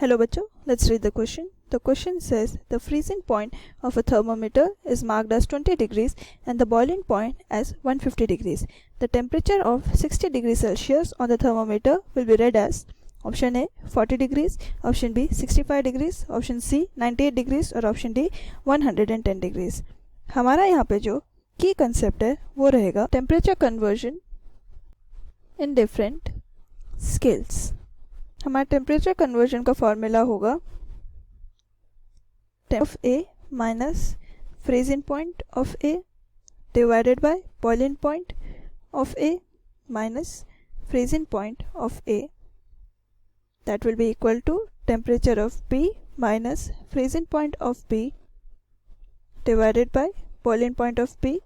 Hello bachcho, let's read the question. The question says the freezing point of a thermometer is marked as 20 degrees and the boiling point as 150 degrees. The temperature of 60 degrees Celsius on the thermometer will be read as option A 40 degrees, option B 65 degrees, option C 98 degrees और option D 110 degrees. हमारा यहाँ पे जो की concept है वो रहेगा temperature conversion in different scales. हमारा टेम्परेचर कन्वर्जन का फॉर्मूला होगा of A minus freezing point of A divided by boiling point of A minus freezing point of A. That will be equal to temperature of B minus freezing point of B divided by boiling point of B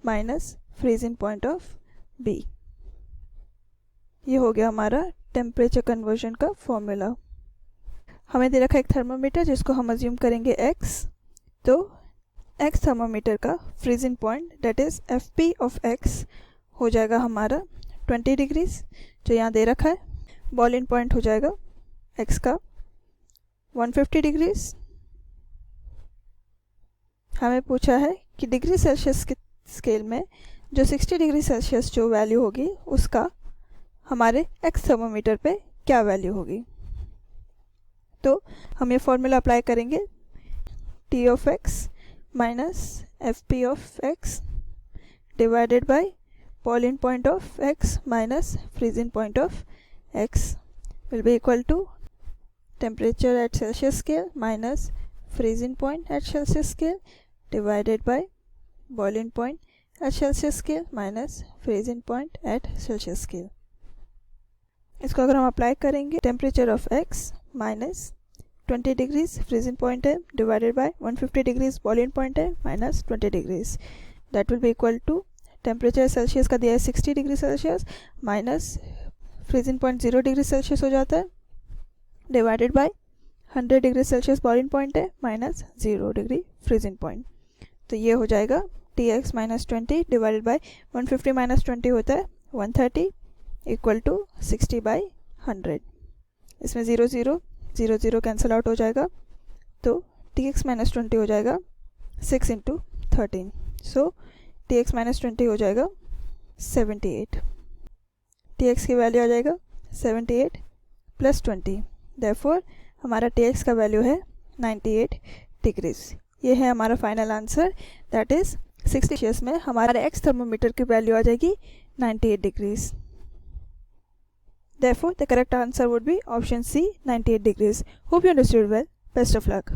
minus freezing point of B. ये हो गया हमारा temperature conversion का formula. हमें दे रखा है एक thermometer जिसको हम अज्यूम करेंगे x. तो x थर्मोमीटर का freezing point that is FP of x हो जाएगा हमारा 20 डिग्रीज जो यहाँ दे रखा है. बॉइलिंग पॉइंट हो जाएगा x का 150 डिग्रीज. हमें पूछा है कि डिग्री सेल्सियस के स्केल में जो 60 डिग्री सेल्सियस जो वैल्यू होगी उसका हमारे x थर्मोमीटर पे क्या वैल्यू होगी. तो हम ये फॉर्मूला अप्लाई करेंगे T of x minus FP of x divided by boiling point of x minus freezing point of x will be equal to temperature at Celsius scale minus freezing point at Celsius scale divided by boiling point at Celsius scale minus freezing point at Celsius scale. इसको अगर हम apply करेंगे temperature of x minus 20 degrees freezing point है divided by 150 degrees boiling point है minus 20 degrees. That will be equal to temperature Celsius का दिया है 60 degree Celsius minus freezing point 0 degree Celsius हो जाता है divided by 100 degree Celsius boiling point है minus 0 degree freezing point. तो ये हो जाएगा Tx minus 20 divided by 150 minus 20 होता है 130 इक्वल टू 60 बाई 100. इसमें 0 0 0 0 कैंसिल आउट हो जाएगा तो Tx माइनस 20 हो जाएगा 6 इंटू 13. सो Tx माइनस 20 हो जाएगा 78. Tx की वैल्यू आ जाएगा 78 प्लस 20. देयरफॉर हमारा Tx का वैल्यू है 98 डिग्रीज. ये है हमारा final answer that is 60 Celsius में हमारे x थर्मोमीटर की वैल्यू आ जाएगी 98 degrees. Therefore, the correct answer would be option C, 98 degrees. Hope you understood well. Best of luck.